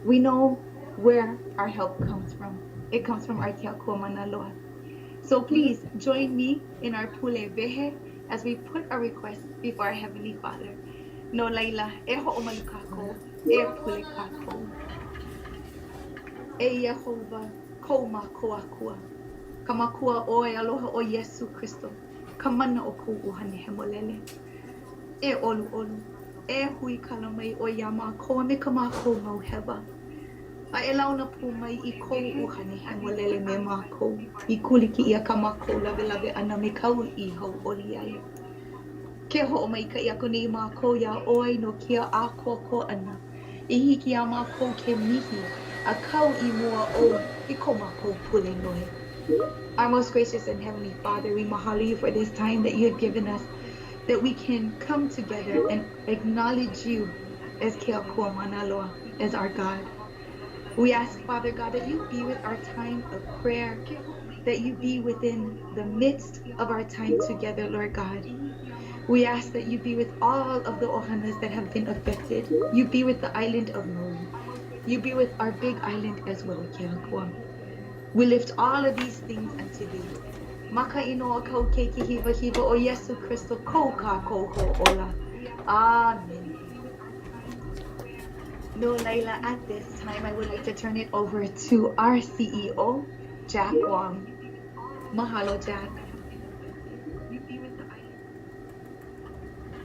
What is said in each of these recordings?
We know where our help comes from. It comes from our Tiakoa Manaloa. So please join me in our pule vehe as we put our requests before our Heavenly Father. No laila, e ho'omalukako, e pule kako. E Yehovah, ko makoakua. Kamakua oe aloha o Yesu Kristo. Kamana o ko uhane hemolele. E olu olu. E hui kalamai o yama ko me kamako mauheva. A e launa pu mai I kou uhane hemolele me mako. I kuliki ia kamako lave lave ana me kau I hau oli ai. Ke ho mai ka ia koni mako ya oi no kia a koko ana. I hiki a mako ke mihi. A kau I mua o I ko mako pule noi. Our most gracious and heavenly Father, we mahalo you for this time that you have given us, that we can come together and acknowledge you as Keakua Manaloa, as our God. We ask, Father God, that you be with our time of prayer, that you be within the midst of our time together, Lord God. We ask that you be with all of the ohanas that have been affected. You be with the island of Maui. You be with our big island as well, Keakua. We lift all of these things unto thee. Maka inoa kau keiki hiva hiva o Yesu Christo ko ka koho ola. Amen. No, Layla, at this time, I would like to turn it over to our CEO, Jack Wong. Mahalo, Jack.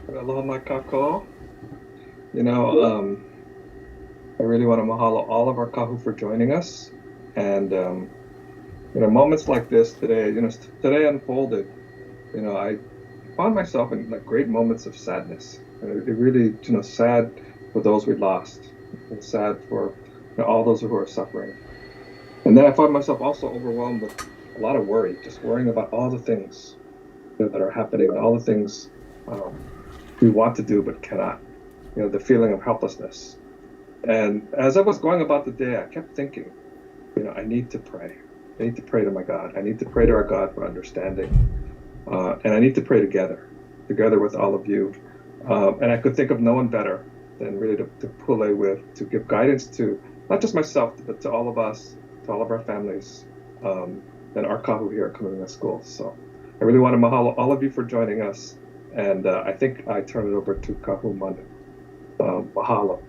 Aloha mai kako. I really want to mahalo all of our kahu for joining us. And, moments like this today, today unfolded, I found myself in like great moments of sadness. And it really, sad for those we lost, and sad for all those who are suffering. And then I found myself also overwhelmed with a lot of worry, just worrying about all the things that are happening, all the things we want to do but cannot. The feeling of helplessness. And as I was going about the day, I kept thinking, I need to pray. I need to pray to my God. I need to pray to our God for understanding. And I need to pray together with all of you. And I could think of no one better than really to pule with, to give guidance to not just myself, but to all of us, to all of our families, and our kahu here at Kamehameha School. So I really want to mahalo all of you for joining us. And I think I turn it over to Kahu Manu. Mahalo.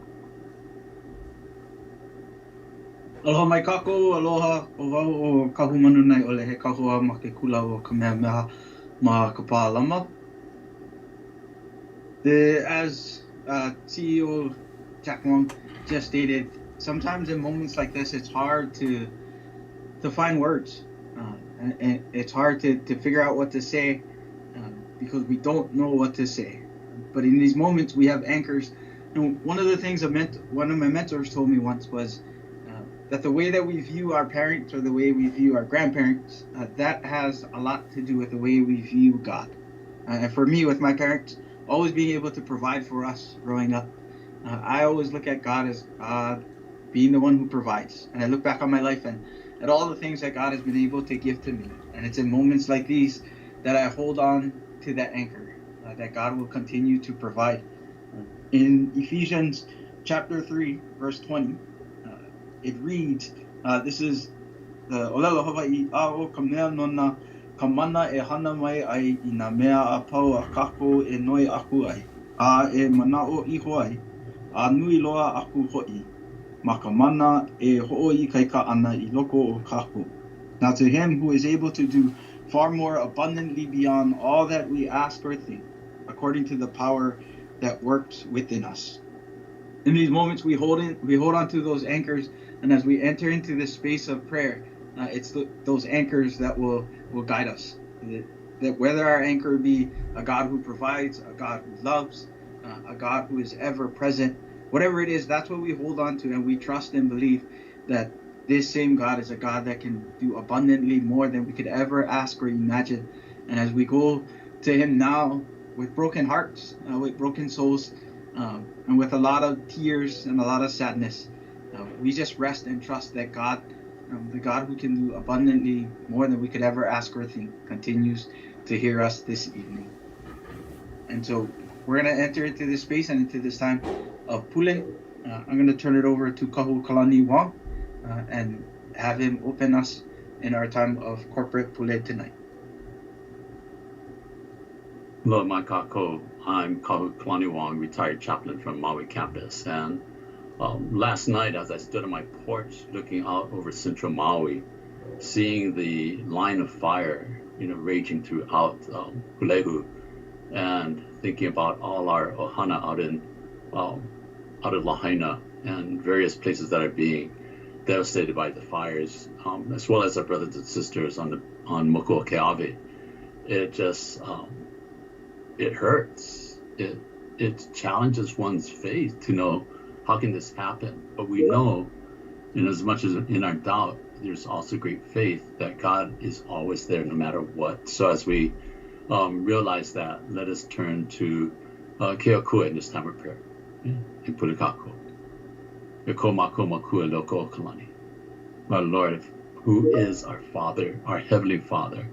Aloha mai kako, aloha o wau o kahu manu nei ole he kahua ma ke kula o Kamehameha ma ka pālama. As CEO Jack Wong just stated, sometimes in moments like this, it's hard to find words. And it's hard to figure out what to say because we don't know what to say. But in these moments, we have anchors. And one of the things one of my mentors told me once was that the way that we view our parents or the way we view our grandparents, that has a lot to do with the way we view God. And for me, with my parents, always being able to provide for us growing up, I always look at God as being the one who provides. And I look back on my life and at all the things that God has been able to give to me. And it's in moments like these that I hold on to that anchor, that God will continue to provide. In Ephesians chapter 3, verse 20, it reads, this is the Olelo Hawaii Ao Kamea Nona Kamana e hana mai ai I nā mea a pau a kako e noi aku ai. A e manao iho ai, a nui loa aku hoi. Ma ka mana e ho'oi kaika ana I loko o kako. Now to him who is able to do far more abundantly beyond all that we ask or think, according to the power that works within us. In these moments, we hold on to those anchors, and as we enter into this space of prayer, it's those anchors that will guide us. That whether our anchor be a God who provides, a God who loves, a God who is ever present, whatever it is, that's what we hold on to, and we trust and believe that this same God is a God that can do abundantly more than we could ever ask or imagine. And as we go to him now with broken hearts, with broken souls, and with a lot of tears and a lot of sadness, we just rest and trust that God, the God who can do abundantly more than we could ever ask or think, continues to hear us this evening. And so we're going to enter into this space and into this time of pule. I'm going to turn it over to Kahu Kalani Wong and have him open us in our time of corporate pule tonight. Hello, Makako. I'm Kahu Kalani Wong, retired chaplain from Maui campus. And last night, as I stood on my porch looking out over central Maui, seeing the line of fire, raging throughout Pulehu, and thinking about all our ohana out of Lahaina and various places that are being devastated by the fires, as well as our brothers and sisters on Mokuokeawe. It just it hurts. It challenges one's faith to know how can this happen. But we know, in as much as in our doubt, there's also great faith that God is always there no matter what. So as we realize that, let us turn to Keokua in this time of prayer. And put a kako. Our Lord, who is our Father, our Heavenly Father,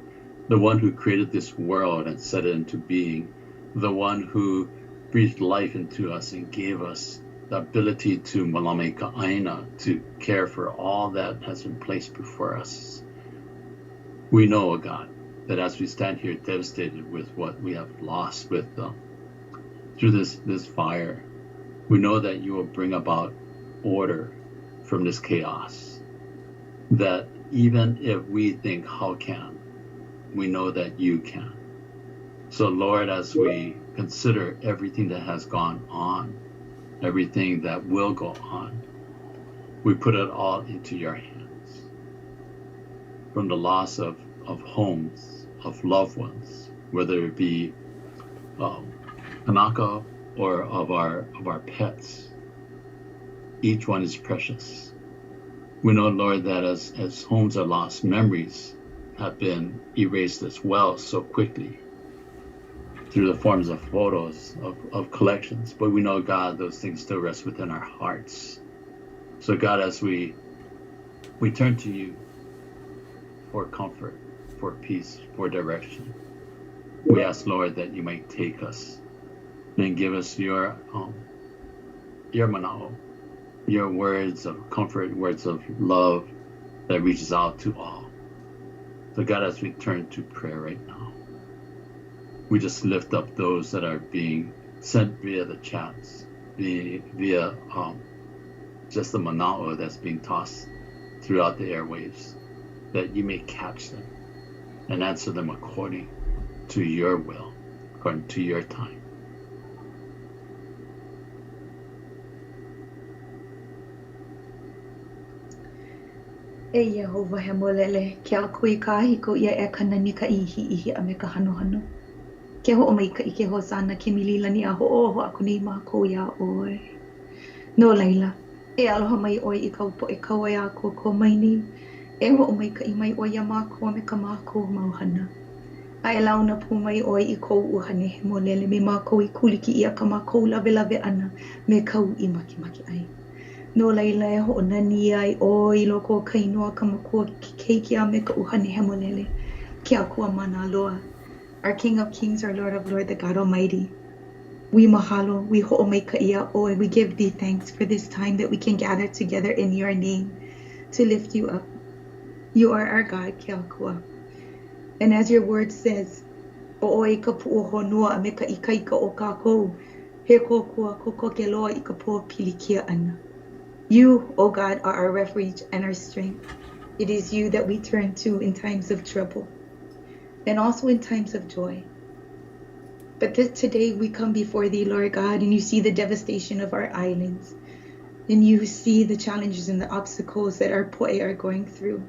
the one who created this world and set it into being, the one who breathed life into us and gave us the ability to malame ka'aina, to care for all that has been placed before us. We know, God, that as we stand here devastated with what we have lost with through this fire, we know that you will bring about order from this chaos. That even if we think, how can, we know that you can. So Lord, as we consider everything that has gone on, everything that will go on, we put it all into your hands. From the loss of homes, of loved ones, whether it be kanaka or of our pets, each one is precious. We know, Lord, that as homes are lost, memories have been erased as well so quickly through the forms of photos, of collections. But we know, God, those things still rest within our hearts. So God, as we turn to you for comfort, for peace, for direction, we ask, Lord, that you might take us and give us your manao, your words of comfort, words of love that reaches out to all. So God, as we turn to prayer right now, we just lift up those that are being sent via the chats, via just the manao that's being tossed throughout the airwaves, that you may catch them and answer them according to your will, according to your time. E Yehovah he molele, ke a kui ka hiko ia e kanani ka ihi a me ka hano. Ke ho o mai ka ike ho sana ke mililani a ho o aku nei mā ko ia oi. No laila, e aloha mai oi I kaupo e kaua ia ko mai ni, e ho o mai ka I mai oi a mā ko me ka mā ko mauhana. A e launa pu mai oi I kou uhane he molele me mā ko I kuliki ia ka mā ko lawe ana me kau I maki ai. No laila e ho o nani ai oi loko kainoa ka makua keiki a me ka uhane he molele. Ke a kua mana aloha. Our King of Kings, our Lord of Lords, the God Almighty. We mahalo, we ho'omaikaia oi, we give thee thanks for this time that we can gather together in your name to lift you up. You are our God, ke akua. And as your word says, o'oi ka pu'o honua me ka ikaika o kākou, he kokua koko ke loa I ka po pilikia ana. You, O God, are our refuge and our strength. It is you that we turn to in times of trouble and also in times of joy. But today we come before thee, Lord God, and you see the devastation of our islands. And you see the challenges and the obstacles that our poe are going through.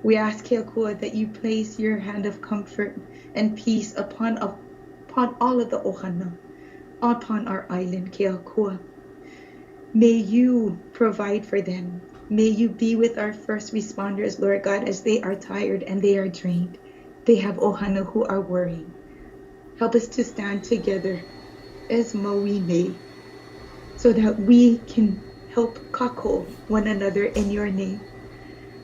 We ask, Keokua, that you place your hand of comfort and peace upon all of the ohana, upon our island, Keokua. May you provide for them. May you be with our first responders, Lord God, as they are tired and they are drained. They have ohana who are worrying. Help us to stand together as Maui may, so that we can help kako one another in your name.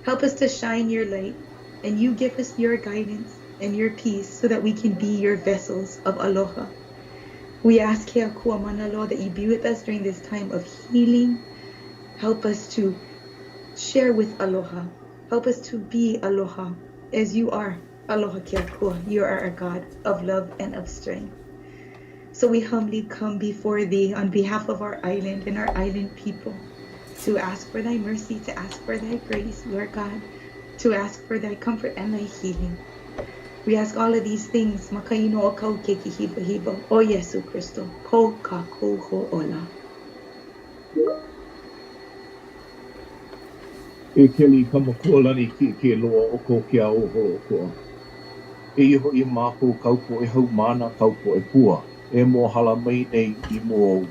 Help us to shine your light, and you give us your guidance and your peace so that we can be your vessels of aloha. We ask here, Kuamana, Lord, that you be with us during this time of healing. Help us to share with aloha. Help us to be aloha as you are. Aloha kia kua. You are our God of love and of strength. So we humbly come before thee on behalf of our island and our island people to ask for thy mercy, to ask for thy grace, Lord God, to ask for thy comfort and thy healing. We ask all of these things. Makaino o kau keiki hiva hiva o Yesu Christo. Ko ka ko ho ola. E keli kamakualani ke loa o ko ke ao ho o koa. E iho I mākou kaupo e hau mana kaupo e pua. E mō hala mai nei I mō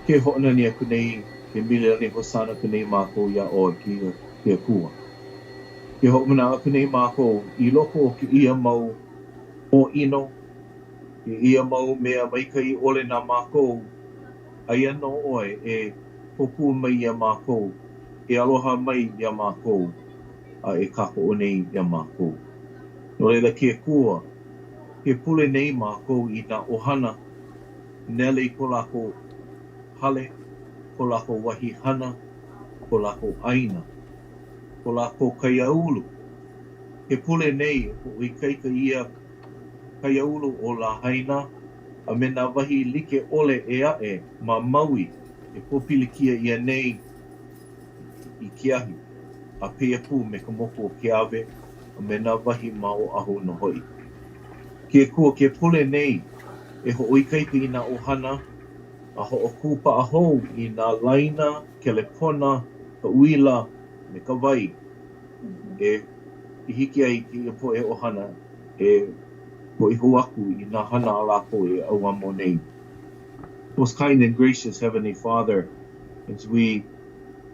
ke hoʻonani aku nei ke mililani hosana ku nei mākou ia o ke kua. Ke hoʻomana aku nei mākou I loko o ke ia mau o ino, ke ia mau mea maikai ole nā mākou, aia no oe e poku mai ia mākou, e aloha mai ia mākou, a e kako o nei ia mākou. No leila ke kua, ke pule nei mākou I nā ohana, nele I ko lako hale, ko lako wahi hana, ko lako aina, ko lako kaiaulu. Ke pule nei, o I kaika ia kaiaulu o la haina, a me nā wahi like ole e ae ma Maui, e popilikia ia nei I ke ahi, a pea pū me ka moko o ke awe, a me nā wahi ma o aho no hoi. Ke kua ke pule nei, e hoʻoikaika I nā ohana, a hoʻokūpa a hou I nā laina, kelepona, ka uila, me ka wai, e I hiki ai ki ia po e ohana, e ko I hou aku I nā hana a lako e au amo nei. Most kind and gracious Heavenly Father, as we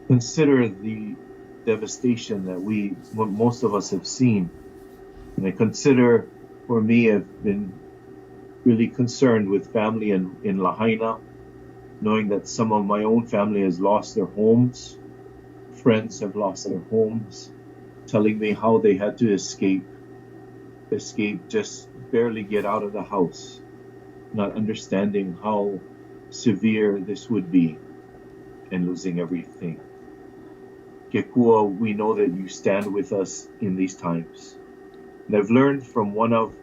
consider the devastation that most of us have seen, and I consider, for me, I've been really concerned with family in Lahaina, knowing that some of my own family has lost their homes, friends have lost their homes, telling me how they had to escape, just barely get out of the house, not understanding how severe this would be, and losing everything. Ke kua, we know that you stand with us in these times. And I've learned from one of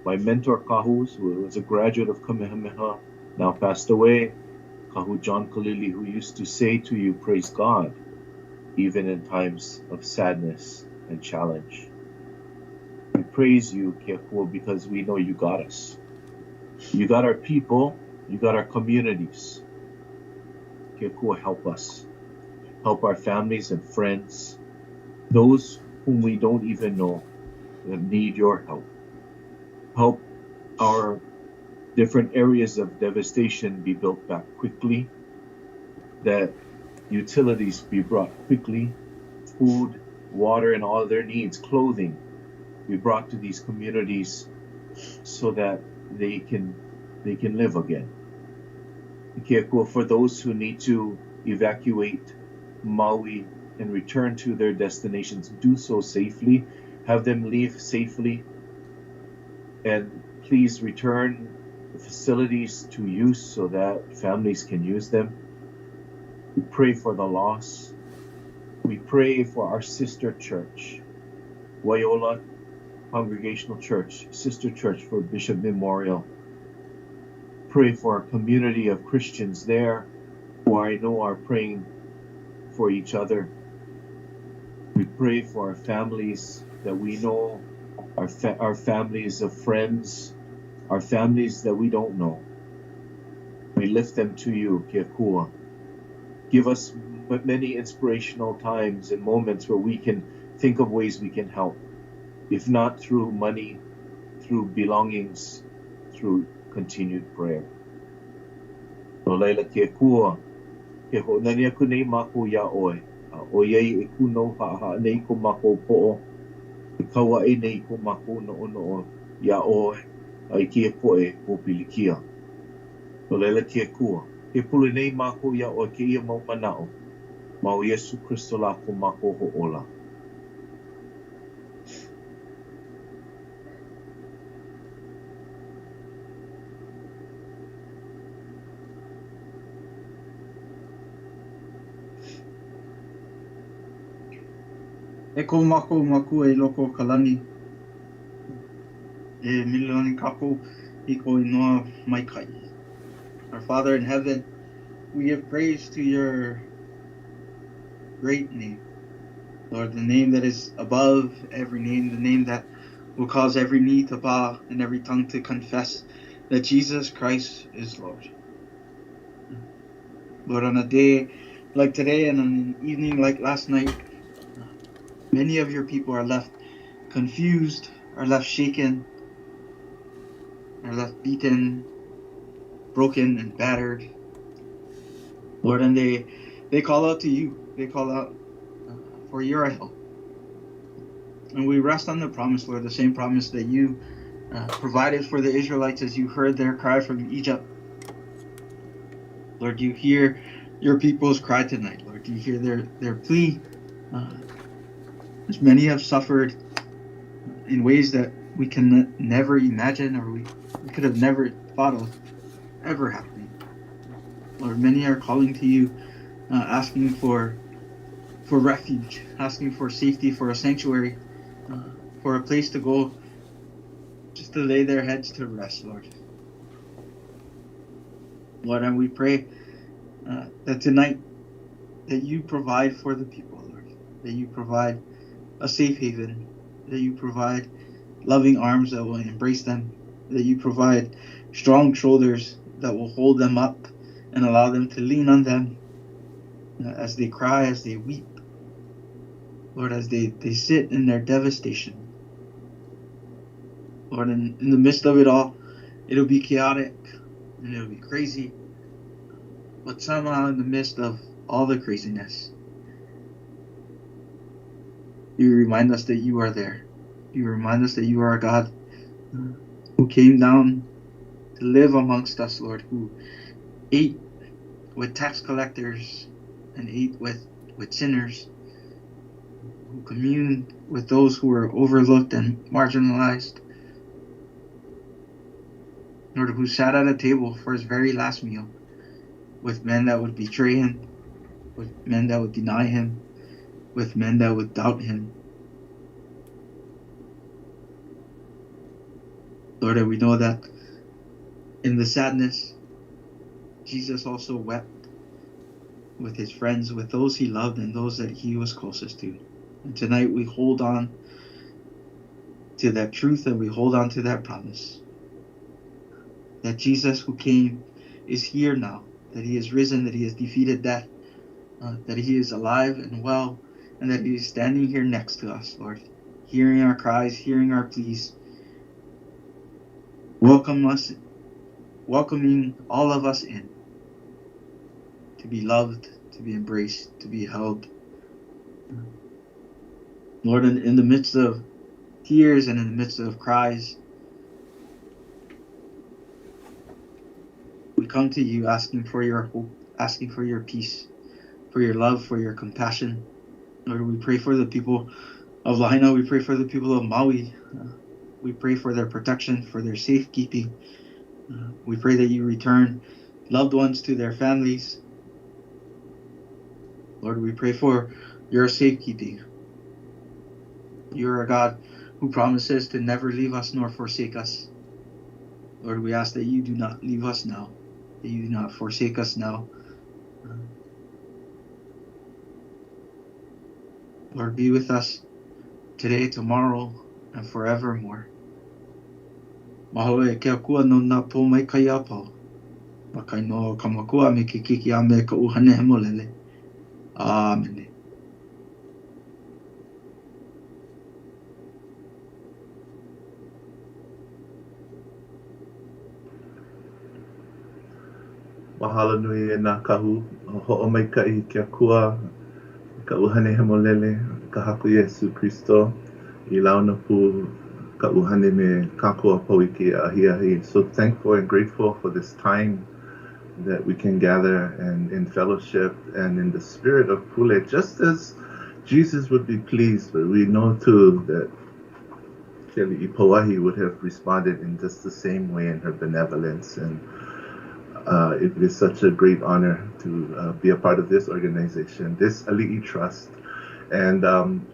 my mentor kahus, who was a graduate of Kamehameha, now passed away, Kahu John Kalili, who used to say to you, praise God, even in times of sadness and challenge. We praise you, Ke kua, because we know you got us. You got our people, you got our communities. Ke kua, help us. Help our families and friends, those whom we don't even know that need your help. Help our different areas of devastation be built back quickly, that utilities be brought quickly, food, water, and all their needs, clothing, be brought to these communities so that they can live again. Ke kua, for those who need to evacuate Maui and return to their destinations, do so safely, have them leave safely, and please return the facilities to use so that families can use them. We pray for the loss. We pray for our sister church, Waiola Congregational Church, sister church for Bishop Memorial. Pray for our community of Christians there who I know are praying for each other. We pray for our families that we know, our families of friends, our families that we don't know. We lift them to you, Ke kua. Give us many inspirational times and moments where we can think of ways we can help. If not through money, through belongings, through continued prayer. No leila Ke kua, ke hoʻonani aku nei mākou ia oe. O iei e kuno haʻahaʻa nei ko mākou poʻo. E kauaʻe nei ko mākou noʻonoʻo ia oe. A I kia poʻe o pilikia. No leila Ke kua. Ke pule nei mākou ia oe ke ia mau manaʻo. Ma o Yesu Christo la ko mākou hoʻola. E ko mako maku e loko kalani. E miloni kako I ko inoa mai kai. Our Father in heaven, we give praise to your great name. Lord, the name that is above every name, the name that will cause every knee to bow and every tongue to confess that Jesus Christ is Lord. Lord, on a day like today and on an evening like last night, many of your people are left confused, are left shaken, are left beaten, broken, and battered. Lord, and they call out to you. They call out for your help. And we rest on the promise, Lord, the same promise that you provided for the Israelites as you heard their cry from Egypt. Lord, you hear your people's cry tonight. Lord, you hear their plea. As many have suffered in ways that we can never imagine or we could have never thought of ever happening. Lord, many are calling to you, asking for refuge, asking for safety, for a sanctuary, for a place to go, just to lay their heads to rest, Lord. Lord, and we pray that tonight that you provide for the people, Lord, that you provide a safe haven, that you provide loving arms that will embrace them, that you provide strong shoulders that will hold them up and allow them to lean on them as they cry, as they weep, Lord, as they sit in their devastation. Lord, in the midst of it all, it'll be chaotic and it'll be crazy, but somehow in the midst of all the craziness, you remind us that you are there. You remind us that you are a God who came down to live amongst us, Lord, who ate with tax collectors and ate with sinners, who communed with those who were overlooked and marginalized, Lord, who sat at a table for his very last meal with men that would betray him, with men that would deny him, with men that would doubt him. Lord, and we know that in the sadness, Jesus also wept with his friends, with those he loved and those that he was closest to. And tonight we hold on to that truth and we hold on to that promise that Jesus who came is here now, that he is risen, that he has defeated death, that he is alive and well, and that he is standing here next to us, Lord, hearing our cries, hearing our pleas, welcoming all of us in to be loved, to be embraced, to be held. Lord, in the midst of tears and in the midst of cries, we come to you asking for your hope, asking for your peace, for your love, for your compassion. Lord, we pray for the people of Lahaina. We pray for the people of Maui. We pray for their protection, for their safekeeping. We pray that you return loved ones to their families. Lord, we pray for your safekeeping. You are a God who promises to never leave us nor forsake us. Lord, we ask that you do not leave us now, that you do not forsake us now. Lord, be with us today, tomorrow, and forevermore. Mahalo e kia kua no nā pō mai kai apau. Makai no kamakua me ke kiki a me ka uhane he molele. Amen. Mahalo nui e nā kahu, ho'o mai kai kia kua, ka uhane he molele, ka haku Yesu Christo, I launa pu ka uhane me kākua pauiki a ahiahi. So thankful and grateful for this time that we can gather and in fellowship and in the spirit of pule, just as Jesus would be pleased. But we know too that Kelly Ipoahi would have responded in just the same way in her benevolence. And it is such a great honor to be a part of this organization, this Ali'i Trust. And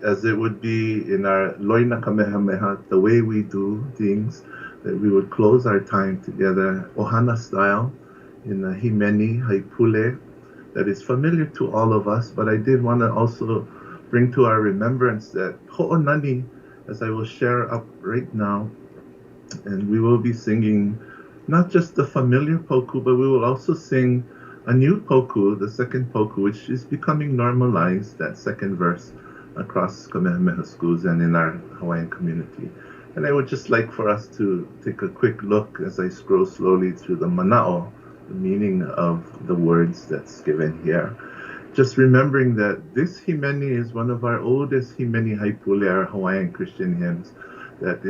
as it would be in our Loina Kamehameha, the way we do things, that we would close our time together, Ohana style, in a Himeni, Haipule, that is familiar to all of us. But I did want to also bring to our remembrance that Ho'onani, as I will share up right now, and we will be singing not just the familiar poku, but we will also sing a new poku, the second poku, which is becoming normalized, that second verse across Kamehameha schools and in our Hawaiian community. And I would just like for us to take a quick look as I scroll slowly through the mana'o, the meaning of the words that's given here. Just remembering that this himeni is one of our oldest himeni haipule, our Hawaiian Christian hymns, that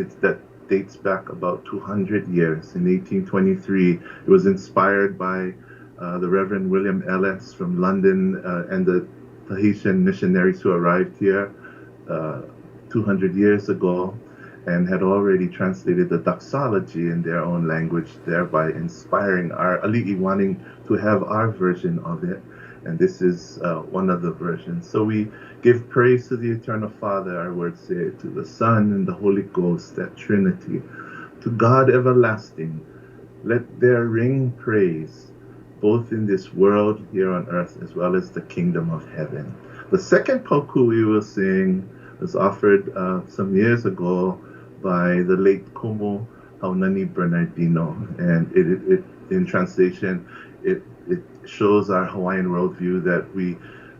dates back about 200 years. In 1823, it was inspired by the Reverend William Ellis from London and the Tahitian missionaries who arrived here 200 years ago and had already translated the doxology in their own language, thereby inspiring our ali'i wanting to have our version of it. And this is one of the versions. So we give praise to the Eternal Father, our words say, to the Son and the Holy Ghost, that Trinity, to God everlasting. Let there ring praise, both in this world here on earth as well as the kingdom of heaven. The second poku we will sing was offered some years ago by the late Komo Haunani Bernardino, and it in translation, it shows our Hawaiian worldview that we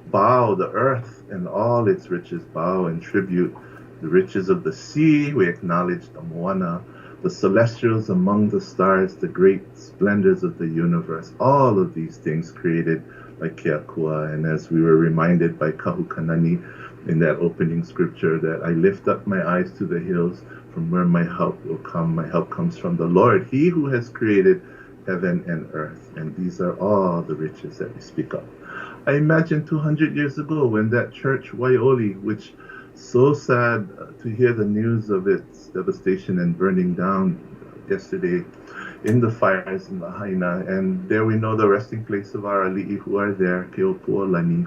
bow the earth and all its riches, bow and tribute the riches of the sea. We acknowledge the moana, the celestials among the stars, the great splendors of the universe, all of these things created by Keakua. And as we were reminded by Kahukanani in that opening scripture, that I lift up my eyes to the hills from where my help will come. My help comes from the Lord, He who has created heaven and earth, and these are all the riches that we speak of. I imagine 200 years ago when that church, Waioli, which so sad to hear the news of its devastation and burning down yesterday in the fires in Lahaina, and there we know the resting place of our ali'i who are there, Keopuolani,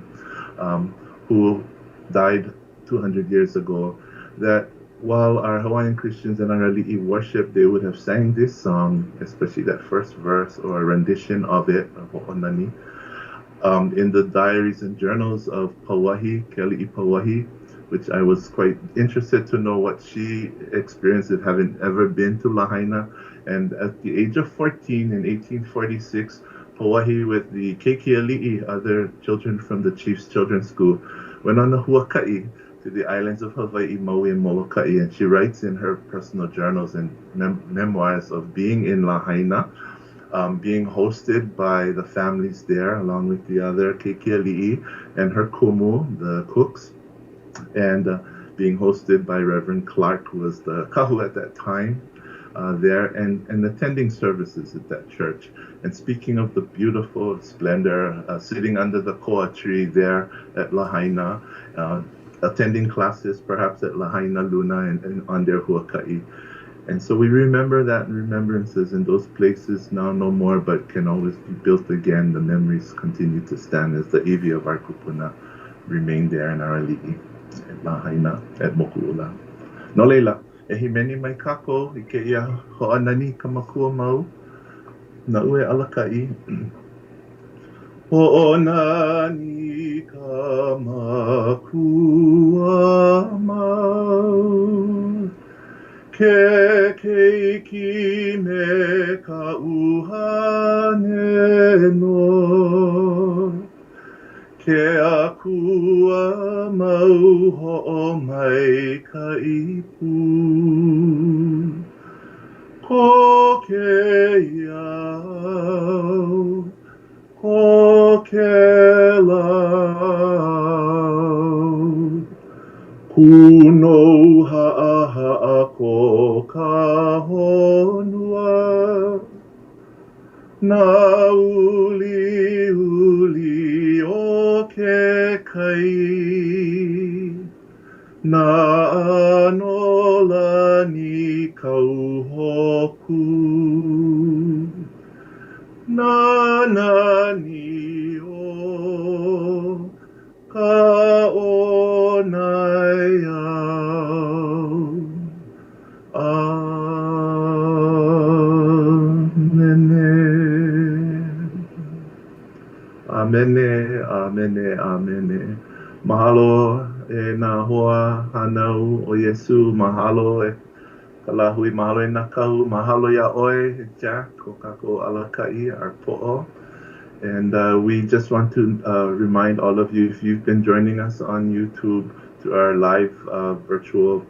who died 200 years ago, that while our Hawaiian Christians and our ali'i worship, they would have sang this song, especially that first verse or a rendition of it, Ho'onani, in the diaries and journals of Pauahi, Keli'i Pauahi, which I was quite interested to know what she experienced of having ever been to Lahaina. And at the age of 14 in 1846, Pauahi with the Kekiali'i, other children from the Chief's Children's School, went on a huaka'i to the islands of Hawaii, Maui, and Molokai, and she writes in her personal journals and memoirs of being in Lahaina, being hosted by the families there, along with the other Kekiali'i and her kumu, the cooks, and being hosted by Reverend Clark, who was the kahu at that time there, and attending services at that church. And speaking of the beautiful splendor, sitting under the koa tree there at Lahaina, attending classes perhaps at Lahaina Luna and on their huaka'i. And so we remember that remembrances in those places now no more, but can always be built again. The memories continue to stand as the iwi of our kupuna remain there in our ali'i at Lahaina, at Moku'ula. No leila, e himeni mai kako I ke ia ho'anani ka makua mau, na ue alaka'i. Ho'onani ka makua mau, ke keiki me ka uhane no, ke akua mau ho'o mai ka ipu, ko ke iau, ko ke lau, kuno ha'a ko ka honua, na uli uli o ke kai, na anola ni kauhoku, na nani o ka o Amene, amene, amene. Mahalo e nā hoa hanau o Yesu. Mahalo e ka lahui, mahalo e nā kahu. Mahalo ia oe, Jack, o kako alakai, our po'o. And we just want to remind all of you, if you've been joining us on YouTube to our live virtual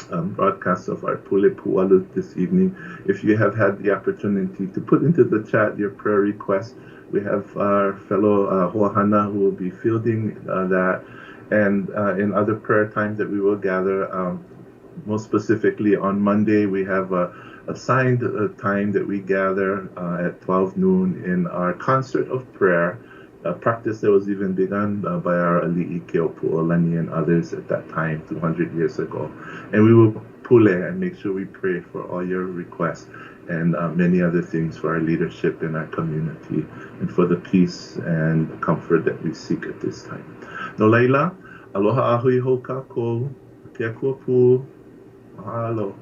broadcast of our Pule Pu'alu this evening, if you have had the opportunity to put into the chat your prayer requests, we have our fellow Hoahana who will be fielding that. And in other prayer times that we will gather, most specifically on Monday, we have a assigned time that we gather at 12 noon in our concert of prayer, a practice that was even begun by our Ali'i Keopu'olani and others at that time 200 years ago. And we will pule and make sure we pray for all your requests and many other things for our leadership in our community and for the peace and comfort that we seek at this time. No laila, aloha ahui hoka ko, ke kuapu, mahalo.